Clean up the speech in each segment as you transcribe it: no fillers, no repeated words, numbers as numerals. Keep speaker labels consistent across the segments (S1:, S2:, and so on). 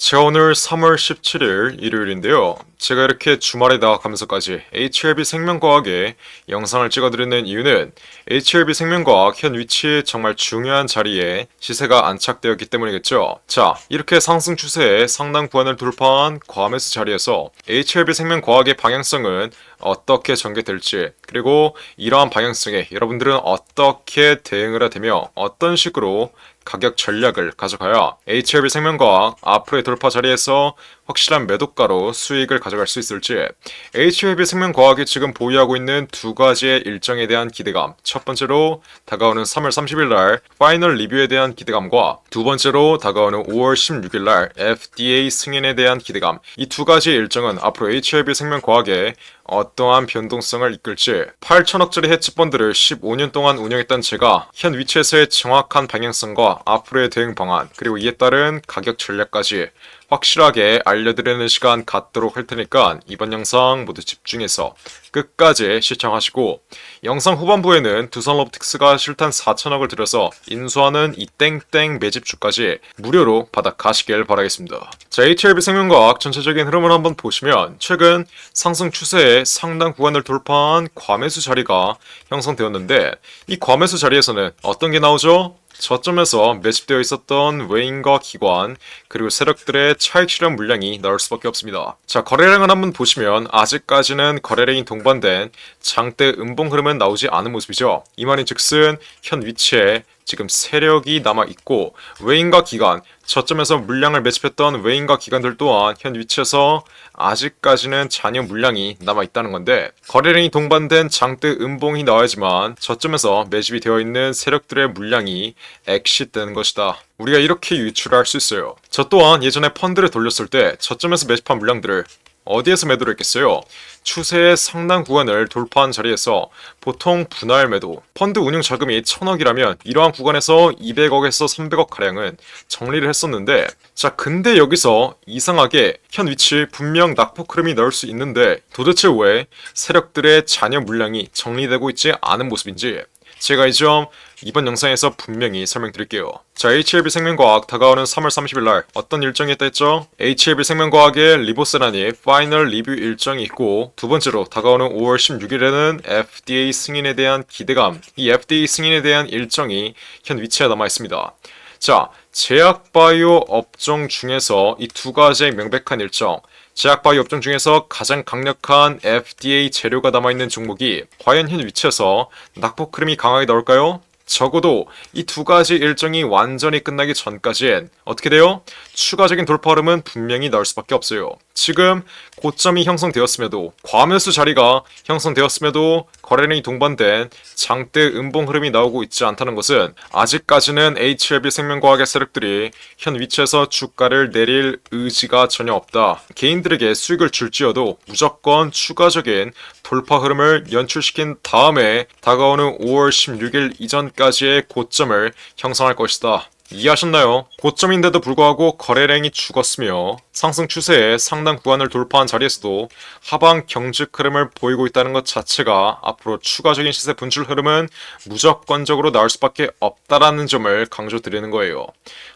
S1: 제가 오늘 3월 17일 일요일인데요. 제가 이렇게 주말에 나가면서까지 HLB 생명과학의 영상을 찍어드리는 이유는 HLB 생명과학 현 위치에 정말 중요한 자리에 시세가 안착되었기 때문이겠죠. 자, 이렇게 상승 추세의 상당 구간을 돌파한 과매수 자리에서 HLB 생명과학의 방향성은 어떻게 전개될지, 그리고 이러한 방향성에 여러분들은 어떻게 대응을 해야 되며 어떤 식으로 가격 전략을 가져가야 HLB 생명과학 앞으로의 돌파 자리에서 확실한 매도가로 수익을 가져갈 수 있을지, HLB 생명과학이 지금 보유하고 있는 두 가지의 일정에 대한 기대감, 첫 번째로 다가오는 3월 30일 날 파이널 리뷰에 대한 기대감과 두 번째로 다가오는 5월 16일 날 FDA 승인에 대한 기대감, 이 두 가지의 일정은 앞으로 HLB 생명과학의 어떠한 변동성을 이끌지, 8천억짜리 헤지펀드를 15년 동안 운영했던 제가 현 위치에서의 정확한 방향성과 앞으로의 대응 방안, 그리고 이에 따른 가격 전략까지 확실하게 알려드리는 시간 갖도록 할 테니까 이번 영상 모두 집중해서 끝까지 시청하시고, 영상 후반부에는 두산로보틱스가 실탄 4천억을 들여서 인수하는 이 땡땡 매집주까지 무료로 받아 가시길 바라겠습니다. 자, HLB 생명과학 전체적인 흐름을 한번 보시면 최근 상승 추세의 상당 구간을 돌파한 과매수 자리가 형성되었는데, 이 과매수 자리에서는 어떤 게 나오죠? 저점에서 매집되어 있었던 외인과 기관, 그리고 세력들의 차익 실현 물량이 나올 수밖에 없습니다. 자, 거래량을 한번 보시면 아직까지는 거래량이 동반된 장대 음봉 흐름은 나오지 않은 모습이죠. 이 말인 즉슨 현 위치에 지금 세력이 남아있고, 외인과 기관, 저점에서 물량을 매집했던 외인과 기관들 또한 현 위치에서 아직까지는 잔여 물량이 남아있다는 건데, 거래량이 동반된 장대 음봉이 나와야지만 저점에서 매집이 되어 있는 세력들의 물량이 엑시트되는 것이다. 우리가 이렇게 유출할 수 있어요. 저 또한 예전에 펀드를 돌렸을 때 저점에서 매집한 물량들을 어디에서 매도를 했겠어요? 추세의 상당 구간을 돌파한 자리에서 보통 분할 매도, 펀드 운용 자금이 1000억이라면 이러한 구간에서 200억에서 300억 가량은 정리를 했었는데, 자, 근데 여기서 이상하게 현 위치 분명 낙폭 흐름이 나올 수 있는데 도대체 왜 세력들의 잔여 물량이 정리되고 있지 않은 모습인지, 제가 이 점 이번 영상에서 분명히 설명드릴게요. 자, HLB 생명과학 다가오는 3월 30일 날 어떤 일정이 있다 했죠? HLB 생명과학의 리보세라니 파이널 리뷰 일정이 있고, 두 번째로 다가오는 5월 16일에는 FDA 승인에 대한 기대감, 이 FDA 승인에 대한 일정이 현 위치에 남아 있습니다. 자, 제약바이오 업종 중에서 이 두 가지의 명백한 일정, 제약바이오 업종 중에서 가장 강력한 FDA 재료가 남아있는 종목이 과연 현 위치에서 낙폭 흐름이 강하게 나올까요? 적어도 이 두 가지 일정이 완전히 끝나기 전까지엔 어떻게 돼요? 추가적인 돌파 흐름은 분명히 나올 수밖에 없어요. 지금 고점이 형성되었음에도, 과매수 자리가 형성되었음에도 거래량이 동반된 장대 음봉 흐름이 나오고 있지 않다는 것은 아직까지는 HLB 생명과학의 세력들이 현 위치에서 주가를 내릴 의지가 전혀 없다. 개인들에게 수익을 줄지어도 무조건 추가적인 돌파 흐름을 연출시킨 다음에 다가오는 5월 16일 이전까지의 고점을 형성할 것이다. 이해하셨나요? 고점인데도 불구하고 거래량이 죽었으며 상승 추세의 상당 구간을 돌파한 자리에서도 하방 경직 흐름을 보이고 있다는 것 자체가 앞으로 추가적인 시세 분출 흐름은 무조건적으로 나올 수밖에 없다라는 점을 강조드리는 거예요.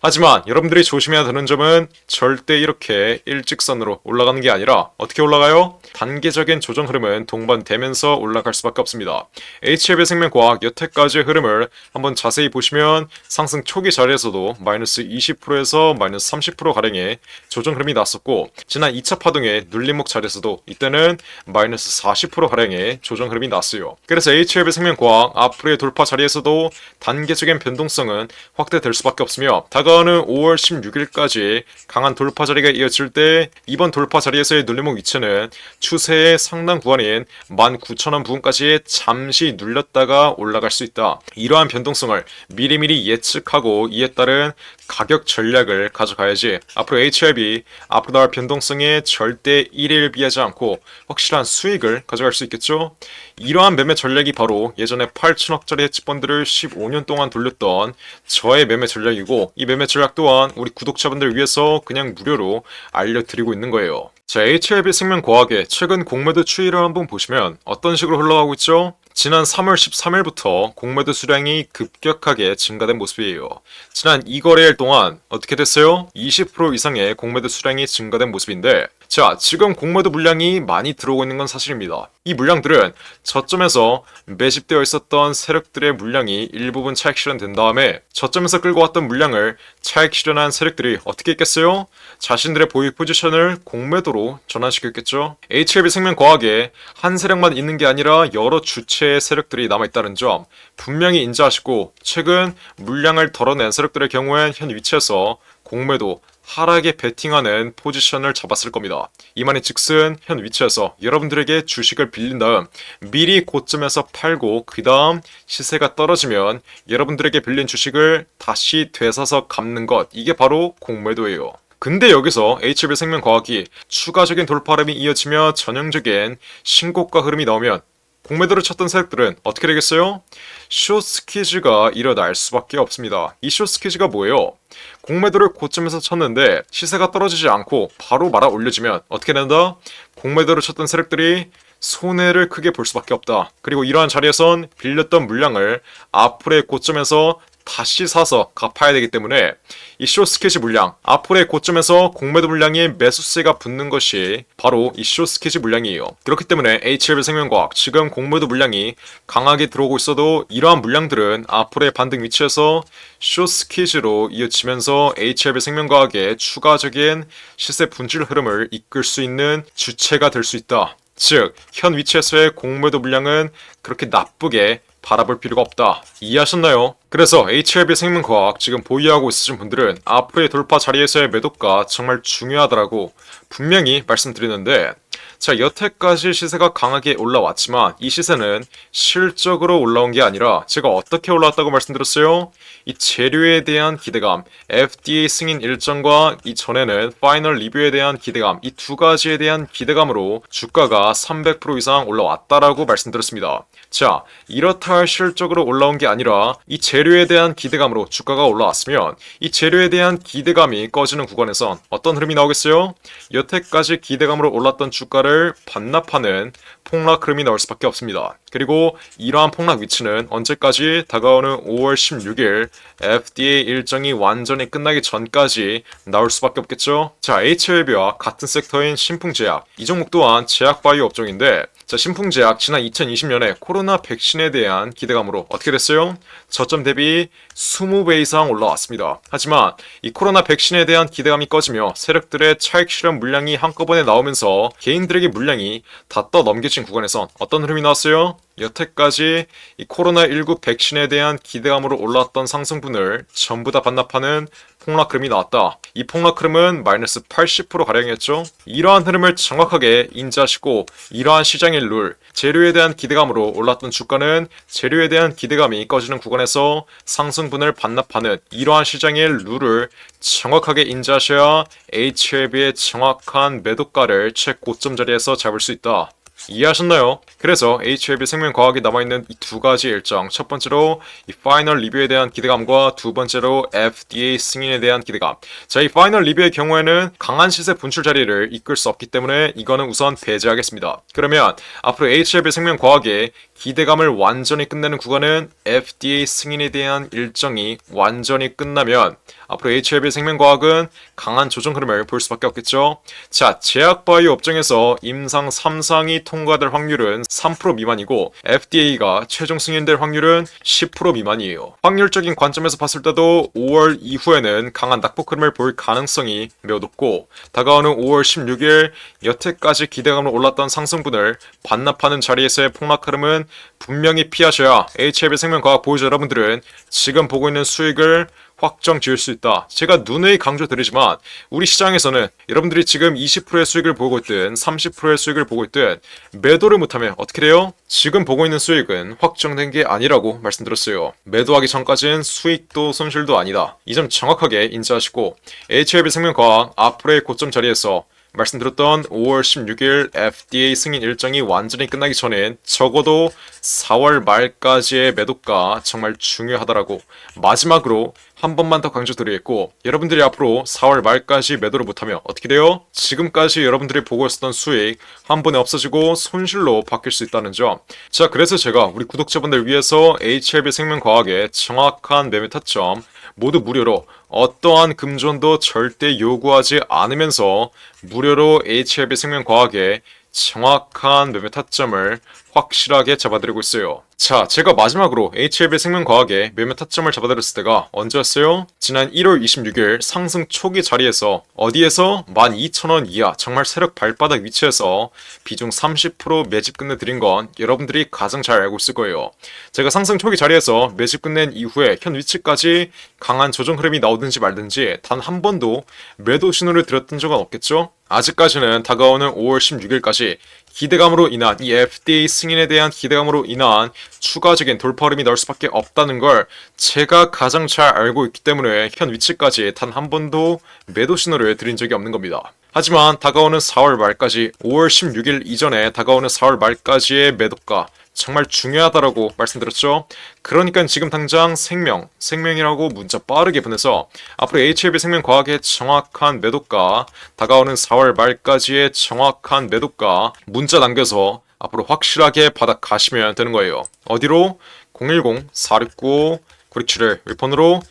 S1: 하지만 여러분들이 조심해야 되는 점은 절대 이렇게 일직선으로 올라가는 게 아니라 어떻게 올라가요? 단계적인 조정 흐름은 동반되면서 올라갈 수밖에 없습니다. HLB 생명과학 여태까지의 흐름을 한번 자세히 보시면 상승 초기 자리에서도 마이너스 20%에서 마이너스 30% 가량의 조정 흐름이 났었고, 지난 2차 파동의 눌림목 자리에서도 이때는 마이너스 40% 가량의 조정 흐름이 났어요. 그래서 HLB 생명과학 앞으로의 돌파 자리에서도 단계적인 변동성은 확대될 수밖에 없으며, 다가오는 5월 16일까지 강한 돌파 자리가 이어질 때 이번 돌파 자리에서의 눌림목 위치는 추세의 상당 구간인 19,000원 부근까지 잠시 눌렸다가 올라갈 수 있다. 이러한 변동성을 미리미리 예측하고 이에 따른 가격 전략을 가져가야지 앞으로 HLB 앞으로 나올 변동성에 절대 일일비하지 않고 확실한 수익을 가져갈 수 있겠죠. 이러한 매매 전략이 바로 예전에 8천억짜리 헤지펀드를 15년 동안 돌렸던 저의 매매 전략이고, 이 매매 전략 또한 우리 구독자분들 위해서 그냥 무료로 알려드리고 있는 거예요. 자, HLB 생명과학의 최근 공매도 추이를 한번 보시면 어떤 식으로 흘러가고 있죠? 지난 3월 13일부터 공매도 수량이 급격하게 증가된 모습이에요. 지난 2거래일 동안 어떻게 됐어요? 20% 이상의 공매도 수량이 증가된 모습인데, 자, 지금 공매도 물량이 많이 들어오고 있는 건 사실입니다. 이 물량들은 저점에서 매집되어 있었던 세력들의 물량이 일부분 차익 실현된 다음에 저점에서 끌고 왔던 물량을 차익 실현한 세력들이 어떻게 했겠어요? 자신들의 보유 포지션을 공매도로 전환시켰겠죠. HLB생명과학에 한 세력만 있는 게 아니라 여러 주체의 세력들이 남아있다는 점 분명히 인지하시고, 최근 물량을 덜어낸 세력들의 경우엔 현 위치에서 공매도 하락에 베팅하는 포지션을 잡았을 겁니다. 이 말인즉슨 현 위치에서 여러분들에게 주식을 빌린 다음 미리 고점에서 팔고 그 다음 시세가 떨어지면 여러분들에게 빌린 주식을 다시 되사서 갚는 것, 이게 바로 공매도예요. 근데 여기서 HLB생명과학이 추가적인 돌파름이 이어지며 전형적인 신고가 흐름이 나오면 공매도를 쳤던 세력들은 어떻게 되겠어요? 숏스퀴즈가 일어날 수밖에 없습니다. 이 숏스퀴즈가 뭐예요? 공매도를 고점에서 쳤는데 시세가 떨어지지 않고 바로 말아 올려지면 어떻게 된다? 공매도를 쳤던 세력들이 손해를 크게 볼 수밖에 없다. 그리고 이러한 자리에선 빌렸던 물량을 앞으로의 고점에서 다시 사서 갚아야 되기 때문에 이 숏스퀴즈 물량, 앞으로의 고점에서 공매도 물량에 매수세가 붙는 것이 바로 이 숏스퀴즈 물량이에요. 그렇기 때문에 HLB생명과학 지금 공매도 물량이 강하게 들어오고 있어도 이러한 물량들은 앞으로의 반등 위치에서 숏스퀴즈로 이어지면서 HLB생명과학의 추가적인 시세 분출 흐름을 이끌 수 있는 주체가 될 수 있다. 즉, 현 위치에서의 공매도 물량은 그렇게 나쁘게 바라볼 필요가 없다. 이해하셨나요? 그래서 HLB생명과학 지금 보유하고 있으신 분들은 앞으로의 돌파 자리에서의 매도가 정말 중요하다라고 분명히 말씀드리는데, 자, 여태까지 시세가 강하게 올라왔지만 이 시세는 실적으로 올라온 게 아니라 제가 어떻게 올라왔다고 말씀드렸어요? 이 재료에 대한 기대감, FDA 승인 일정과 이전에는 파이널 리뷰에 대한 기대감, 이 두 가지에 대한 기대감으로 주가가 300% 이상 올라왔다라고 말씀드렸습니다. 자, 이렇다 할 실적으로 올라온 게 아니라 이 재료에 대한 기대감으로 주가가 올라왔으면 이 재료에 대한 기대감이 꺼지는 구간에선 어떤 흐름이 나오겠어요? 여태까지 기대감으로 올랐던 주가를 반납하는 폭락 흐름이 나올 수밖에 없습니다. 그리고 이러한 폭락 위치는 언제까지? 다가오는 5월 16일 FDA 일정이 완전히 끝나기 전까지 나올 수밖에 없겠죠. 자, HLB와 같은 섹터인 신풍제약, 이 종목 또한 제약바이오 업종인데, 자, 신풍제약 지난 2020년에 코로나 백신에 대한 기대감으로 어떻게 됐어요? 저점 대비 20배 이상 올라왔습니다. 하지만 이 코로나 백신에 대한 기대감이 꺼지며 세력들의 차익 실현 물량이 한꺼번에 나오면서 개인들에게 물량이 다 떠넘겨진 구간에선 어떤 흐름이 나왔어요? 여태까지 이 코로나19 백신에 대한 기대감으로 올라왔던 상승분을 전부 다 반납하는 폭락 흐름이 나왔다. 이 폭락 흐름은 마이너스 80%가량이었죠. 이러한 흐름을 정확하게 인지하시고 이러한 시장의 룰, 재료에 대한 기대감으로 올랐던 주가는 재료에 대한 기대감이 꺼지는 구간에서 상승분을 반납하는 이러한 시장의 룰을 정확하게 인지하셔야 HLB의 정확한 매도가를 최고점 자리에서 잡을 수 있다. 이해하셨나요? 그래서 HLB생명과학이 남아있는 이 두 가지 일정, 첫 번째로 이 파이널 리뷰에 대한 기대감과 두 번째로 FDA 승인에 대한 기대감. 자, 이 파이널 리뷰의 경우에는 강한 시세 분출 자리를 이끌 수 없기 때문에 이거는 우선 배제하겠습니다. 그러면 앞으로 HLB생명과학의 기대감을 완전히 끝내는 구간은 FDA 승인에 대한 일정이 완전히 끝나면 앞으로 HLB생명과학은 강한 조정 흐름을 볼 수밖에 없겠죠. 자, 제약바이오 업종에서 임상 3상이 통과될 확률은 3% 미만이고 FDA가 최종 승인될 확률은 10% 미만이에요. 확률적인 관점에서 봤을 때도 5월 이후에는 강한 낙폭 흐름을 볼 가능성이 매우 높고, 다가오는 5월 16일 여태까지 기대감으로 올랐던 상승분을 반납하는 자리에서의 폭락 흐름은 분명히 피하셔야 HLB생명과학 보유자 여러분들은 지금 보고 있는 수익을 확정 지을 수 있다. 제가 누누이 강조드리지만 우리 시장에서는 여러분들이 지금 20%의 수익을 보고 있든 30%의 수익을 보고 있든 매도를 못하면 어떻게 돼요? 지금 보고 있는 수익은 확정된 게 아니라고 말씀드렸어요. 매도하기 전까지는 수익도 손실도 아니다. 이 점 정확하게 인지하시고 HLB생명과학 앞으로의 고점 자리에서 말씀드렸던 5월 16일 FDA 승인 일정이 완전히 끝나기 전엔 적어도 4월 말까지의 매도가 정말 중요하다라고, 마지막으로 한 번만 더 강조드리겠고, 여러분들이 앞으로 4월 말까지 매도를 못하면 어떻게 돼요? 지금까지 여러분들이 보고 있었던 수익 한 번에 없어지고 손실로 바뀔 수 있다는 점. 자, 그래서 제가 우리 구독자분들 위해서 HLB 생명과학의 정확한 매매 타점 모두 무료로 어떠한 금전도 절대 요구하지 않으면서 무료로 HLB 생명과학의 정확한 매매 타점을 확실하게 잡아드리고 있어요. 자, 제가 마지막으로 HLB 생명과학의 매매 타점을 잡아드렸을 때가 언제였어요? 지난 1월 26일 상승 초기 자리에서 어디에서 12,000원 이하 정말 세력 발바닥 위치에서 비중 30% 매집 끝내드린 건 여러분들이 가장 잘 알고 있을 거예요. 제가 상승 초기 자리에서 매집 끝낸 이후에 현 위치까지 강한 조정 흐름이 나오든지 말든지 단 한 번도 매도 신호를 드렸던 적은 없겠죠? 아직까지는 다가오는 5월 16일까지 기대감으로 인한 이 FDA 승인에 대한 기대감으로 인한 추가적인 돌파 흐름이 나올 수밖에 없다는 걸 제가 가장 잘 알고 있기 때문에 현 위치까지 단 한 번도 매도 신호를 드린 적이 없는 겁니다. 하지만 다가오는 4월 말까지 5월 16일 이전에 다가오는 4월 말까지의 매도가 정말 중요하다라고 말씀드렸죠. 그러니까 지금 당장 생명이라고 문자 빠르게 보내서 앞으로 HLB 생명과학의 정확한 매도가, 다가오는 4월 말까지의 정확한 매도가 문자 남겨서 앞으로 확실하게 받아 가시면 되는 거예요. 어디로? 010-469-9671 윗번호로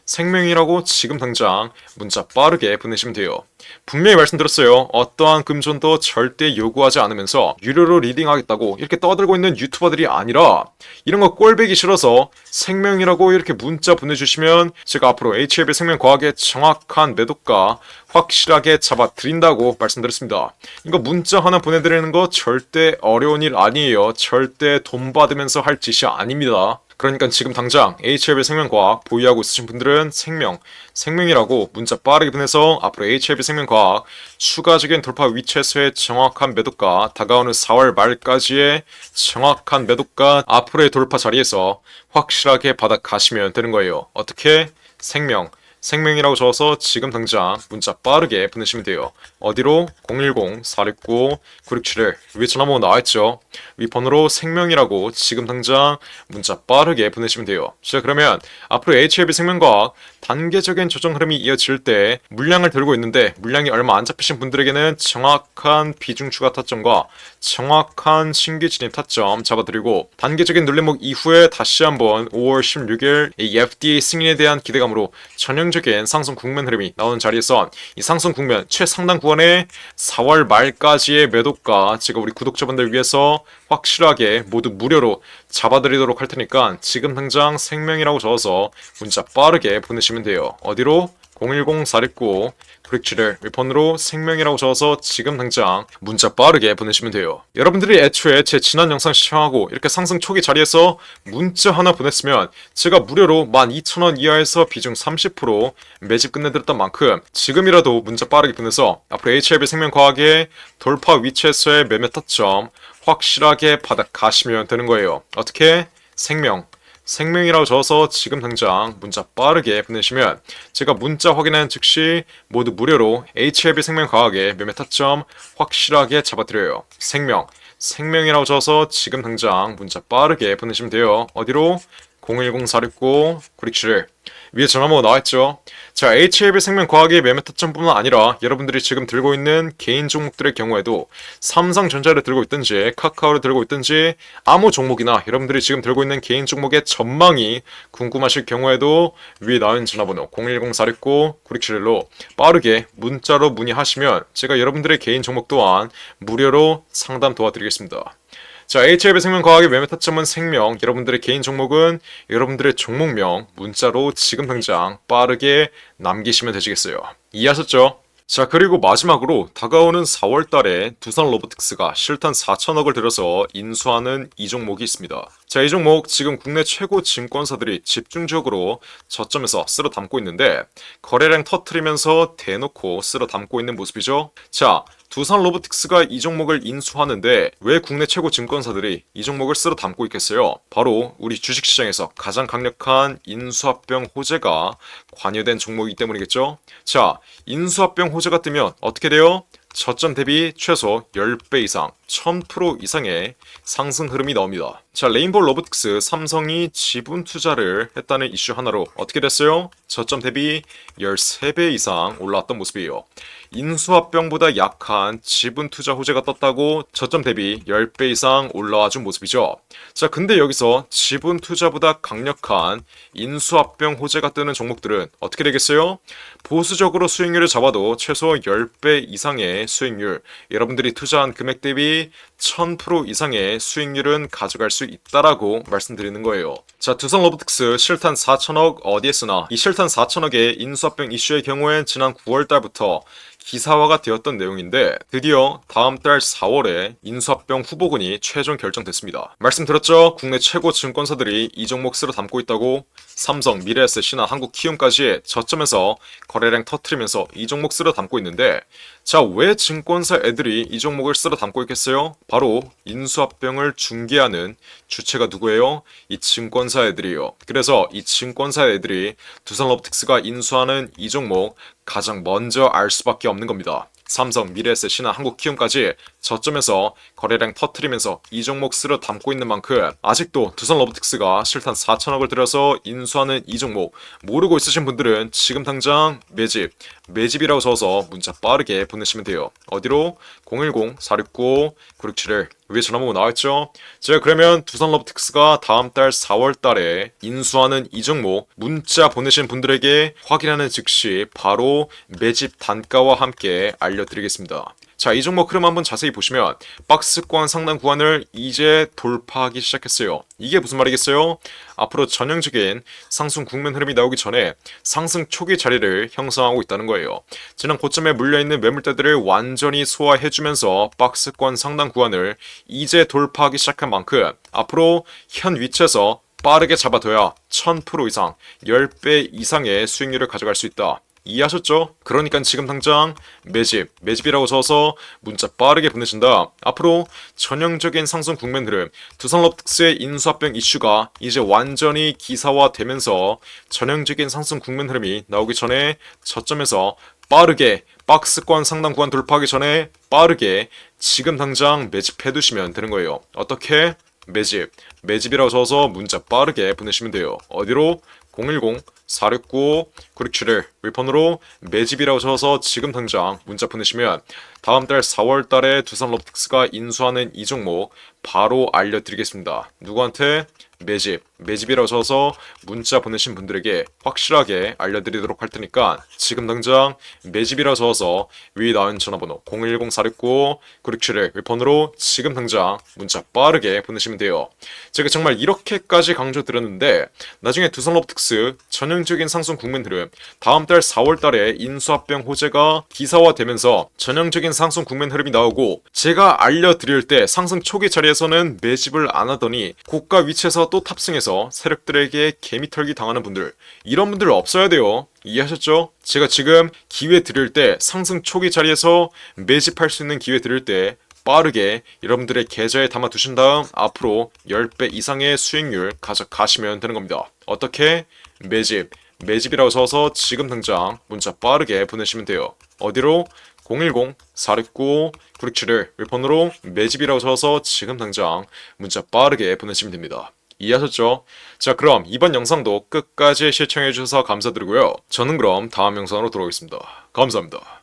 S1: 생명이라고 지금 당장 문자 빠르게 보내시면 돼요. 분명히 말씀드렸어요. 어떠한 금전도 절대 요구하지 않으면서 유료로 리딩하겠다고 이렇게 떠들고 있는 유튜버들이 아니라 이런 거 꼴배기 싫어서 생명이라고 이렇게 문자 보내주시면 제가 앞으로 HLB 생명과학의 정확한 매도가 확실하게 잡아드린다고 말씀드렸습니다. 이거 문자 하나 보내드리는 거 절대 어려운 일 아니에요. 절대 돈 받으면서 할 짓이 아닙니다. 그러니까 지금 당장 HLB 생명과학 보유하고 있으신 분들은 생명이라고 문자 빠르게 보내서 앞으로 HLB 생명과학 추가적인 돌파 위치에서의 정확한 매도가, 다가오는 4월 말까지의 정확한 매도가 앞으로의 돌파 자리에서 확실하게 받아 가시면 되는 거예요. 어떻게? 생명이라고 적어서 지금 당장 문자 빠르게 보내시면 돼요. 어디로? 010-469-9671 위에 전화번호 나와있죠. 위 번호로 생명이라고 지금 당장 문자 빠르게 보내시면 돼요. 자, 그러면 앞으로 HLB 생명과학 단계적인 조정 흐름이 이어질 때 물량을 들고 있는데 물량이 얼마 안 잡히신 분들에게는 정확한 비중 추가 타점과 정확한 신규 진입 타점 잡아드리고, 단계적인 눌림목 이후에 다시 한번 5월 16일 이 FDA 승인에 대한 기대감으로 전형적인 상승 국면 흐름이 나오는 자리에서 이 상승 국면 최상단 구간에 4월 말까지의 매도가 제가 우리 구독자분들 위해서 확실하게 모두 무료로 잡아드리도록 할 테니까 지금 당장 생명이라고 적어서 문자 빠르게 보내시면 돼요. 어디로? 010-469-9671 윗번호로 생명이라고 적어서 지금 당장 문자 빠르게 보내시면 돼요. 여러분들이 애초에 제 지난 영상 시청하고 이렇게 상승 초기 자리에서 문자 하나 보냈으면 제가 무료로 12,000원 이하에서 비중 30% 매집 끝내드렸던 만큼 지금이라도 문자 빠르게 보내서 앞으로 HLB 생명과학의 돌파 위치에서의 매매 타점 확실하게 받아 가시면 되는 거예요. 어떻게? 생명이라고 적어서 지금 당장 문자 빠르게 보내시면 제가 문자 확인한 즉시 모두 무료로 HLB 생명과학의 매매 타점 확실하게 잡아드려요. 생명이라고 적어서 지금 당장 문자 빠르게 보내시면 돼요. 어디로? 010-469-9671 위에 전화번호 나와있죠. 자, HLB 생명과학의 매매 타점뿐만 아니라 여러분들이 지금 들고 있는 개인 종목들의 경우에도 삼성전자를 들고 있든지 카카오를 들고 있든지 아무 종목이나 여러분들이 지금 들고 있는 개인 종목의 전망이 궁금하실 경우에도 위에 나온 전화번호 010-469-9671로 빠르게 문자로 문의하시면 제가 여러분들의 개인 종목 또한 무료로 상담 도와드리겠습니다. 자, HLB 생명과학의 매매 타점은 생명, 여러분들의 개인 종목은 여러분들의 종목명 문자로 지금 당장 빠르게 남기시면 되시겠어요. 이해하셨죠? 자, 그리고 마지막으로 다가오는 4월 달에 두산 로보틱스가 실탄 4천억을 들여서 인수하는 이 종목이 있습니다. 자, 이 종목 지금 국내 최고 증권사들이 집중적으로 저점에서 쓸어 담고 있는데 거래량 터트리면서 대놓고 쓸어 담고 있는 모습이죠. 자, 두산 로보틱스가 이 종목을 인수하는데 왜 국내 최고 증권사들이 이 종목을 쓸어 담고 있겠어요? 바로 우리 주식시장에서 가장 강력한 인수합병 호재가 관여된 종목이기 때문이겠죠. 자, 인수합병 호재가 뜨면 어떻게 돼요? 저점 대비 최소 10배 이상, 1000% 이상의 상승 흐름이 나옵니다. 자, 레인보우 로보틱스 삼성이 지분 투자를 했다는 이슈 하나로 어떻게 됐어요? 저점 대비 13배 이상 올라왔던 모습이에요. 인수합병보다 약한 지분 투자 호재가 떴다고 저점 대비 10배 이상 올라와 준 모습이죠. 자, 근데 여기서 지분 투자보다 강력한 인수합병 호재가 뜨는 종목들은 어떻게 되겠어요? 보수적으로 수익률을 잡아도 최소 10배 이상의 수익률, 여러분들이 투자한 금액 대비 1000% 이상의 수익률은 가져갈 수 있다라고 말씀드리는 거예요. 자, 두산 로보틱스 실탄 4천억 어디에 쓰나? 이 실탄 4천억의 인수합병 이슈의 경우엔 지난 9월 달부터 기사화가 되었던 내용인데 드디어 다음 달 4월에 인수합병 후보군이 최종 결정됐습니다. 말씀드렸죠? 국내 최고 증권사들이 이 종목 쓸어 담고 있다고. 삼성, 미래에셋이나 한국키움까지 저점에서 거래량 터트리면서 이 종목 쓸어 담고 있는데, 자, 왜 증권사 애들이 이 종목을 쓸어 담고 있겠어요? 바로 인수합병을 중개하는 주체가 누구예요? 이 증권사 애들이에요. 그래서 이 증권사 애들이 두산 로보틱스가 인수하는 이 종목 가장 먼저 알 수밖에 없는 겁니다. 삼성, 미래에셋이나 한국키움까지 저점에서 거래량 터트리면서 이 종목 쓸어 담고 있는 만큼 아직도 두산 로보틱스가 실탄 4천억을 들여서 인수하는 이 종목 모르고 있으신 분들은 지금 당장 매집이라고 적어서 문자 빠르게 보내시면 돼요. 어디로? 010-469-9671 위에 전화번호 나와있죠? 제가 그러면 두산 로보틱스가 다음 달 4월 달에 인수하는 이 종목 문자 보내신 분들에게 확인하는 즉시 바로 매집 단가와 함께 알려드리겠습니다. 자, 이 종목 흐름 한번 자세히 보시면 박스권 상단 구간을 이제 돌파하기 시작했어요. 이게 무슨 말이겠어요? 앞으로 전형적인 상승 국면 흐름이 나오기 전에 상승 초기 자리를 형성하고 있다는 거예요. 지난 고점에 물려있는 매물대들을 완전히 소화해주면서 박스권 상단 구간을 이제 돌파하기 시작한 만큼 앞으로 현 위치에서 빠르게 잡아둬야 1000% 이상, 10배 이상의 수익률을 가져갈 수 있다. 이해하셨죠? 그러니까 지금 당장 매집이라고 적어서 문자 빠르게 보내신다. 앞으로 전형적인 상승 국면 흐름, 두산 로보틱스의 인수합병 이슈가 이제 완전히 기사화되면서 전형적인 상승 국면 흐름이 나오기 전에 저점에서 빠르게 박스권 상단 구간 돌파하기 전에 빠르게 지금 당장 매집해두시면 되는 거예요. 어떻게? 매집이라고 적어서 문자 빠르게 보내시면 돼요. 어디로? 010-469-9671 윌폰으로 매집이라고 적어서 지금 당장 문자 보내시면 다음 달 4월 달에 두산 로보틱스가 인수하는 이 종목 바로 알려드리겠습니다. 누구한테? 매집이라고 적어서 문자 보내신 분들에게 확실하게 알려드리도록 할 테니까 지금 당장 매집이라고 적어서 위에 나온 전화번호 010-469-9671 윌폰으로 지금 당장 문자 빠르게 보내시면 돼요. 제가 정말 이렇게까지 강조드렸는데 나중에 두산 로보틱스 전형적인 상승 국면 흐름 다음 달 4월 달에 인수합병 호재가 기사화되면서 전형적인 상승 국면 흐름이 나오고 제가 알려드릴 때 상승 초기 자리에서는 매집을 안 하더니 고가 위치에서 또 탑승해서 세력들에게 개미털기 당하는 분들, 이런 분들 없어야 돼요. 이해하셨죠? 제가 지금 기회 드릴 때 상승 초기 자리에서 매집할 수 있는 기회 드릴 때 빠르게 여러분들의 계좌에 담아 두신 다음 앞으로 10배 이상의 수익률 가져가시면 되는 겁니다. 어떻게? 매집이라고 써서 지금 당장 문자 빠르게 보내시면 돼요. 어디로? 010-469-9671 윌폰으로 매집이라고 적어서 지금 당장 문자 빠르게 보내시면 됩니다. 이해하셨죠? 자, 그럼 이번 영상도 끝까지 시청해주셔서 감사드리고요. 저는 그럼 다음 영상으로 돌아오겠습니다. 감사합니다.